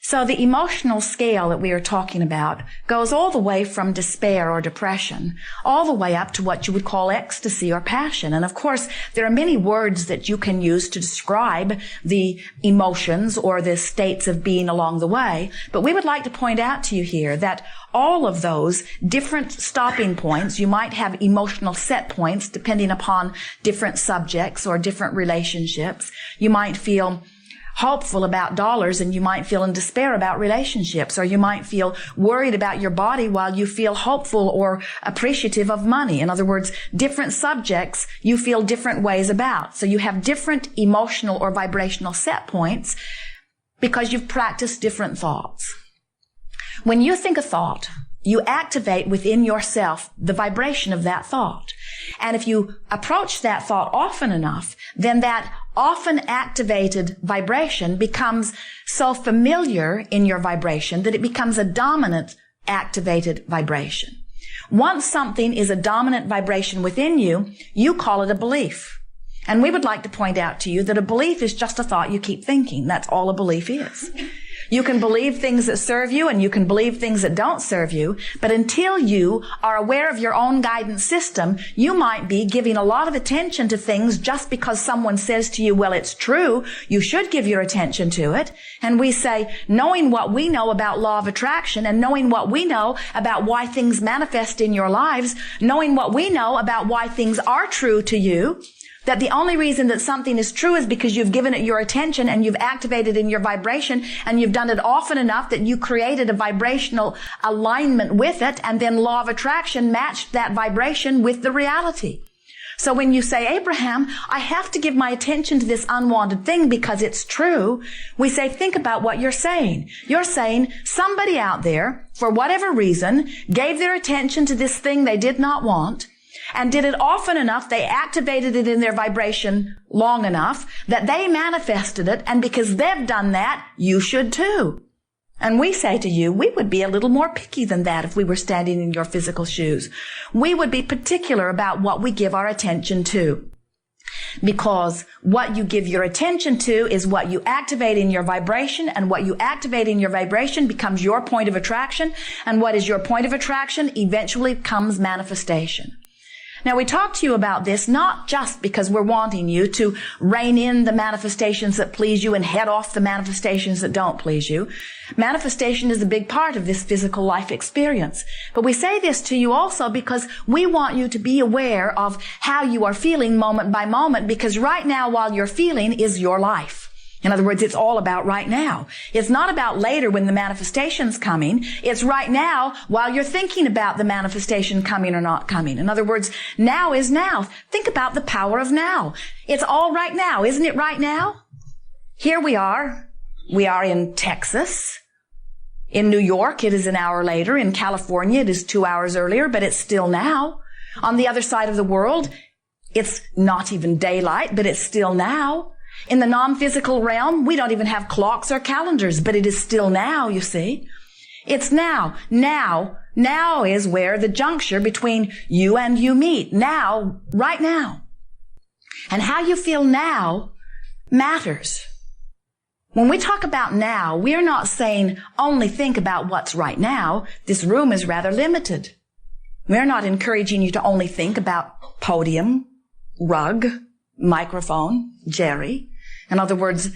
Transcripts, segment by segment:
So the emotional scale that we are talking about goes all the way from despair or depression, all the way up to what you would call ecstasy or passion. And of course, there are many words that you can use to describe the emotions or the states of being along the way. But we would like to point out to you here that all of those different stopping points, you might have emotional set points depending upon different subjects or different relationships. You might feel hopeful about dollars and you might feel in despair about relationships, or you might feel worried about your body while you feel hopeful or appreciative of money. In other words, different subjects you feel different ways about. So you have different emotional or vibrational set points because you've practiced different thoughts. When you think a thought, you activate within yourself the vibration of that thought. And if you approach that thought often enough, then that often activated vibration becomes so familiar in your vibration that it becomes a dominant activated vibration. Once something is a dominant vibration within you, you call it a belief. And we would like to point out to you that a belief is just a thought you keep thinking. That's all a belief is. You can believe things that serve you and you can believe things that don't serve you, but until you are aware of your own guidance system, you might be giving a lot of attention to things just because someone says to you, well, it's true, you should give your attention to it. And we say, knowing what we know about law of attraction and knowing what we know about why things manifest in your lives, knowing what we know about why things are true to you, that the only reason that something is true is because you've given it your attention and you've activated in your vibration and you've done it often enough that you created a vibrational alignment with it, and then law of attraction matched that vibration with the reality. So when you say, Abraham, I have to give my attention to this unwanted thing because it's true, we say, think about what you're saying. You're saying somebody out there, for whatever reason, gave their attention to this thing they did not want, and did it often enough, they activated it in their vibration long enough that they manifested it, and because they've done that, you should too. And we say to you, we would be a little more picky than that if we were standing in your physical shoes. We would be particular about what we give our attention to. Because what you give your attention to is what you activate in your vibration, and what you activate in your vibration becomes your point of attraction, and what is your point of attraction eventually becomes manifestation. Now, we talk to you about this not just because we're wanting you to rein in the manifestations that please you and head off the manifestations that don't please you. Manifestation is a big part of this physical life experience. But we say this to you also because we want you to be aware of how you are feeling moment by moment, because right now, while you're feeling, is your life. In other words, it's all about right now. It's not about later when the manifestation's coming. It's right now while you're thinking about the manifestation coming or not coming. In other words, now is now. Think about the power of now. It's all right now. Isn't it right now? Here we are. We are in Texas. In New York, it is an hour later. In California, it is 2 hours earlier, but it's still now. On the other side of the world, it's not even daylight, but it's still now. In the non-physical realm, we don't even have clocks or calendars, but it is still now, you see. It's now. Now is where the juncture between you and you meet. Now, right now. And how you feel now matters. When we talk about now, we're not saying only think about what's right now. This room is rather limited. We're not encouraging you to only think about podium, rug, microphone, Jerry. In other words,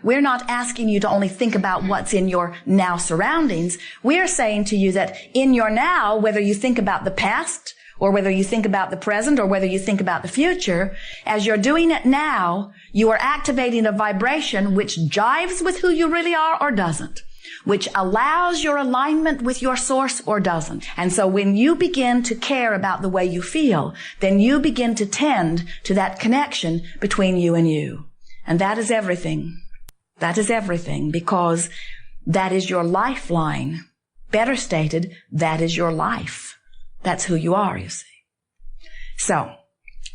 we're not asking you to only think about what's in your now surroundings. We're saying to you that in your now, whether you think about the past or whether you think about the present or whether you think about the future, as you're doing it now, you are activating a vibration which jives with who you really are or doesn't, which allows your alignment with your source or doesn't. And so when you begin to care about the way you feel, then you begin to tend to that connection between you and you. And that is everything. That is everything, because that is your lifeline. Better stated, that is your life. That's who you are, you see. So,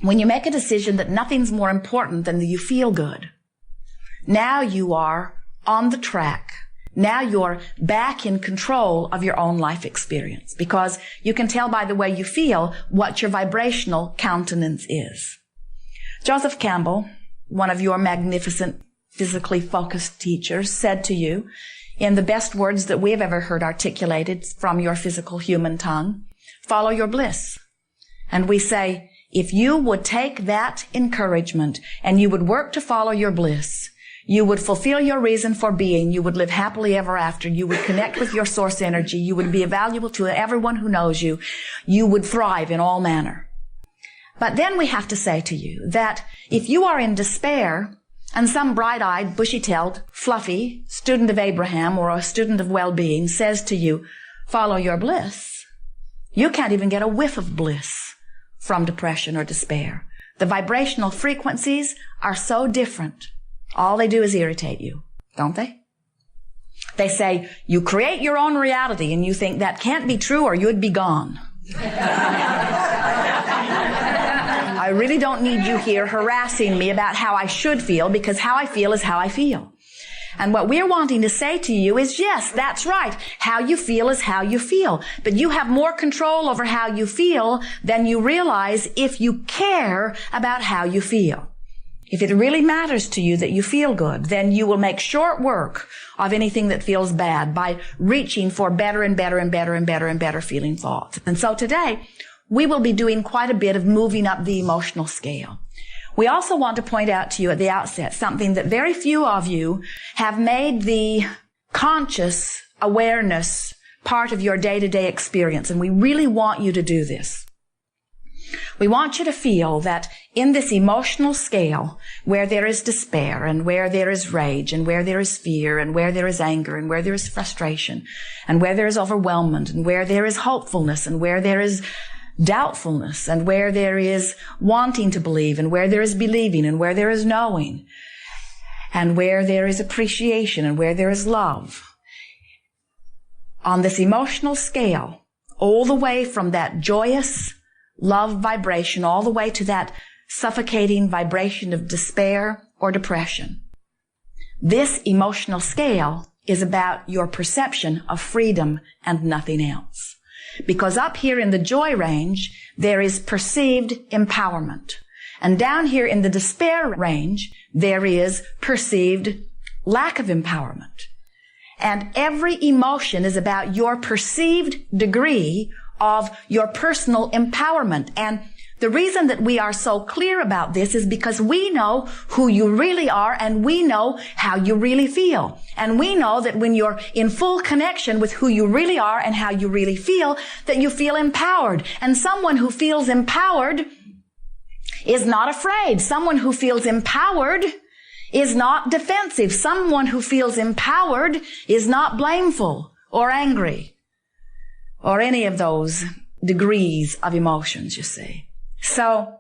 when you make a decision that nothing's more important than that you feel good, now you are on the track. Now you're back in control of your own life experience, because you can tell by the way you feel what your vibrational countenance is. Joseph Campbell, one of your magnificent physically focused teachers, said to you, in the best words that we have ever heard articulated from your physical human tongue, follow your bliss. And we say, if you would take that encouragement and you would work to follow your bliss, you would fulfill your reason for being, you would live happily ever after, you would connect with your source energy, you would be valuable to everyone who knows you, you would thrive in all manner. But then we have to say to you that if you are in despair and some bright-eyed, bushy-tailed, fluffy student of Abraham or a student of well-being says to you, follow your bliss, you can't even get a whiff of bliss from depression or despair. The vibrational frequencies are so different. All they do is irritate you, don't they? They say, you create your own reality, and you think that can't be true or you'd be gone. I really don't need you here harassing me about how I should feel, because how I feel is how I feel. And what we're wanting to say to you is, yes, that's right. How you feel is how you feel. But you have more control over how you feel than you realize if you care about how you feel. If it really matters to you that you feel good, then you will make short work of anything that feels bad by reaching for better and better and better and better and better feeling thoughts. And so today, we will be doing quite a bit of moving up the emotional scale. We also want to point out to you at the outset something that very few of you have made the conscious awareness part of your day-to-day experience, and we really want you to do this. We want you to feel that in this emotional scale, where there is despair and where there is rage and where there is fear and where there is anger and where there is frustration and where there is overwhelmment and where there is hopefulness and where there is doubtfulness and where there is wanting to believe and where there is believing and where there is knowing and where there is appreciation and where there is love. On this emotional scale, all the way from that joyous love vibration all the way to that suffocating vibration of despair or depression. This emotional scale is about your perception of freedom and nothing else. Because up here in the joy range, there is perceived empowerment. And down here in the despair range, there is perceived lack of empowerment. And every emotion is about your perceived degree of your personal empowerment. And the reason that we are so clear about this is because we know who you really are and we know how you really feel. And we know that when you're in full connection with who you really are and how you really feel, that you feel empowered. And someone who feels empowered is not afraid. Someone who feels empowered is not defensive. Someone who feels empowered is not blameful or angry or any of those degrees of emotions, you see. So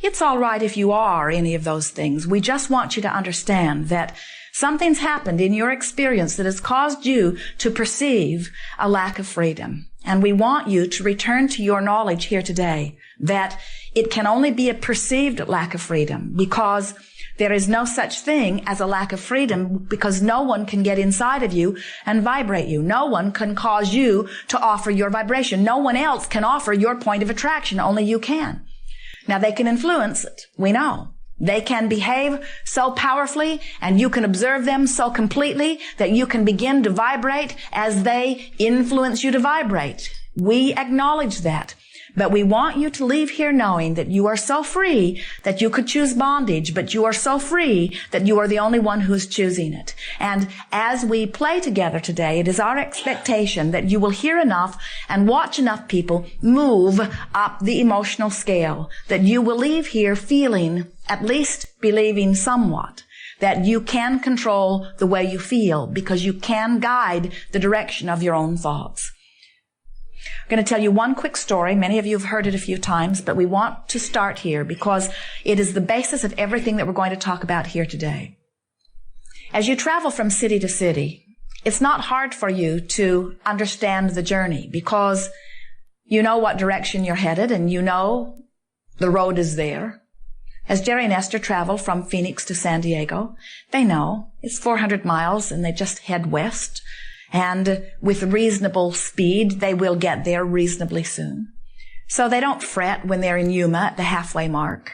it's all right if you are any of those things. We just want you to understand that something's happened in your experience that has caused you to perceive a lack of freedom. And we want you to return to your knowledge here today that it can only be a perceived lack of freedom, because there is no such thing as a lack of freedom, because no one can get inside of you and vibrate you. No one can cause you to offer your vibration. No one else can offer your point of attraction. Only you can. Now, they can influence it. We know. They can behave so powerfully and you can observe them so completely that you can begin to vibrate as they influence you to vibrate. We acknowledge that. But we want you to leave here knowing that you are so free that you could choose bondage, but you are so free that you are the only one who's choosing it. And as we play together today, it is our expectation that you will hear enough and watch enough people move up the emotional scale, that you will leave here feeling, at least believing somewhat, that you can control the way you feel because you can guide the direction of your own thoughts. I'm going to tell you one quick story. Many of you have heard it a few times, but we want to start here because it is the basis of everything that we're going to talk about here today. As you travel from city to city, it's not hard for you to understand the journey because you know what direction you're headed and you know the road is there. As Jerry and Esther travel from Phoenix to San Diego, they know it's 400 miles and they just head west. And with reasonable speed, they will get there reasonably soon. So they don't fret when they're in Yuma at the halfway mark.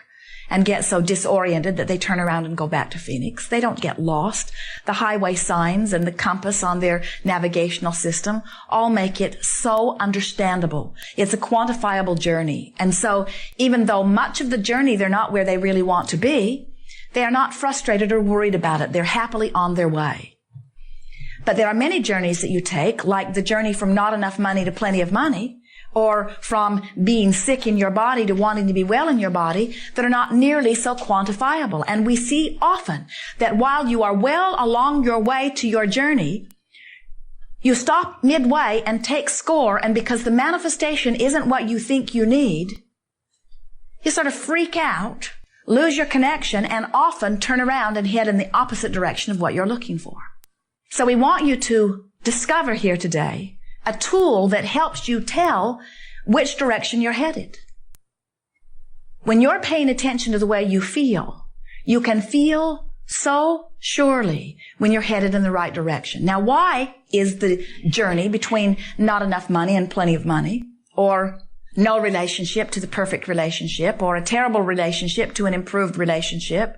and get so disoriented that they turn around and go back to Phoenix. They don't get lost. The highway signs and the compass on their navigational system all make it so understandable. It's a quantifiable journey. And so even though much of the journey they're not where they really want to be, they are not frustrated or worried about it. They're happily on their way. But there are many journeys that you take, like the journey from not enough money to plenty of money, or from being sick in your body to wanting to be well in your body, that are not nearly so quantifiable. And we see often that while you are well along your way to your journey, you stop midway and take score, and because the manifestation isn't what you think you need, you sort of freak out, lose your connection, and often turn around and head in the opposite direction of what you're looking for. So we want you to discover here today a tool that helps you tell which direction you're headed. When you're paying attention to the way you feel, you can feel so surely when you're headed in the right direction. Now, why is the journey between not enough money and plenty of money, or no relationship to the perfect relationship, or a terrible relationship to an improved relationship,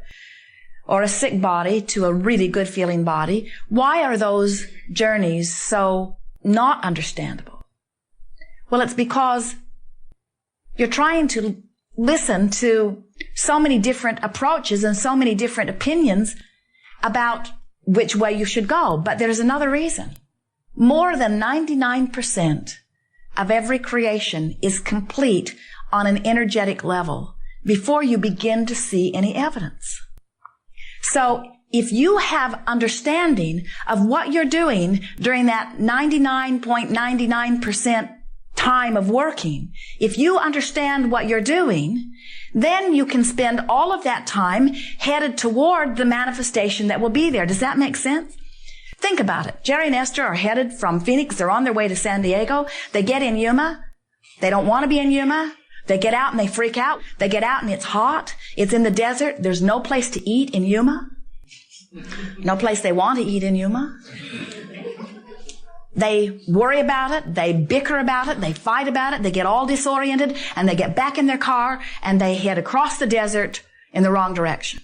or a sick body to a really good feeling body, why are those journeys so not understandable? Well, it's because you're trying to listen to so many different approaches and so many different opinions about which way you should go. But there's another reason. More than 99% of every creation is complete on an energetic level before you begin to see any evidence. So if you have understanding of what you're doing during that 99.99% time of working, if you understand what you're doing, then you can spend all of that time headed toward the manifestation that will be there. Does that make sense? Think about it. Jerry and Esther are headed from Phoenix. They're on their way to San Diego. They get in Yuma. They don't want to be in Yuma. They get out and they freak out. They get out and it's hot. It's in the desert. There's no place to eat in Yuma. No place they want to eat in Yuma. They worry about it. They bicker about it. They fight about it. They get all disoriented and they get back in their car and they head across the desert in the wrong direction.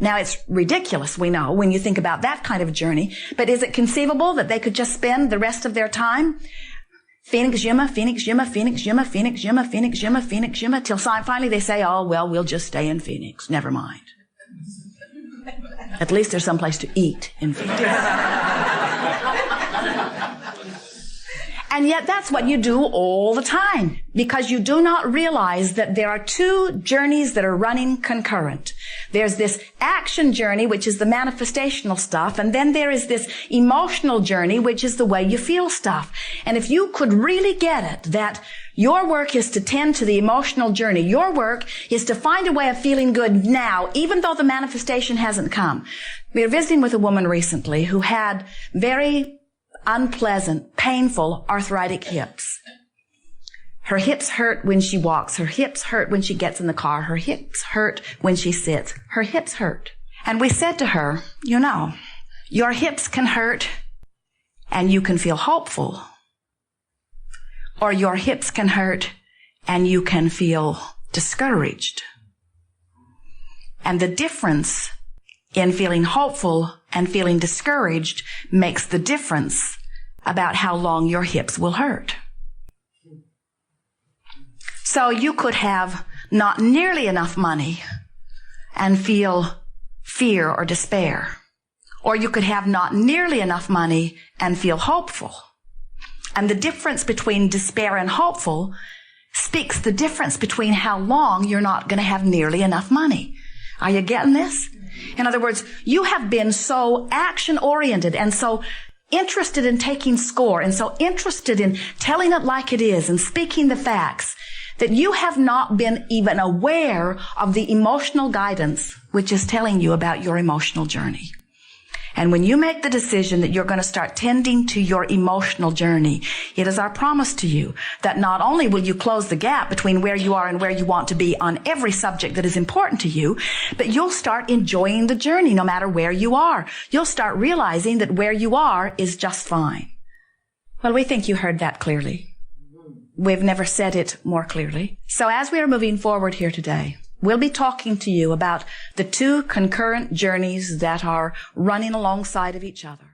Now, it's ridiculous, we know, when you think about that kind of a journey, but is it conceivable that they could just spend the rest of their time Phoenix, Yuma, Phoenix, Yuma, Phoenix, Yuma, Phoenix, Yuma, Phoenix, Yuma, Phoenix, Yuma, till finally they say, oh, well, we'll just stay in Phoenix. Never mind. At least there's someplace to eat in Phoenix. And yet that's what you do all the time, because you do not realize that there are two journeys that are running concurrent. There's this action journey, which is the manifestational stuff, and then there is this emotional journey, which is the way you feel stuff. And if you could really get it, that your work is to tend to the emotional journey. Your work is to find a way of feeling good now, even though the manifestation hasn't come. We were visiting with a woman recently who had very unpleasant, painful, arthritic hips. Her hips hurt when she walks. Her hips hurt when she gets in the car. Her hips hurt when she sits. Her hips hurt. And we said to her, you know, your hips can hurt and you can feel hopeful. Or your hips can hurt and you can feel discouraged. And the difference in feeling hopeful and feeling discouraged makes the difference about how long your hips will hurt. So you could have not nearly enough money and feel fear or despair. Or you could have not nearly enough money and feel hopeful. And the difference between despair and hopeful speaks the difference between how long you're not going to have nearly enough money. Are you getting this? In other words, you have been so action-oriented and so interested in taking score and so interested in telling it like it is and speaking the facts that you have not been even aware of the emotional guidance which is telling you about your emotional journey. And when you make the decision that you're going to start tending to your emotional journey, it is our promise to you that not only will you close the gap between where you are and where you want to be on every subject that is important to you, but you'll start enjoying the journey no matter where you are. You'll start realizing that where you are is just fine. Well, we think you heard that clearly. We've never said it more clearly. So as we are moving forward here today, We'll be talking to you about the two concurrent journeys that are running alongside of each other.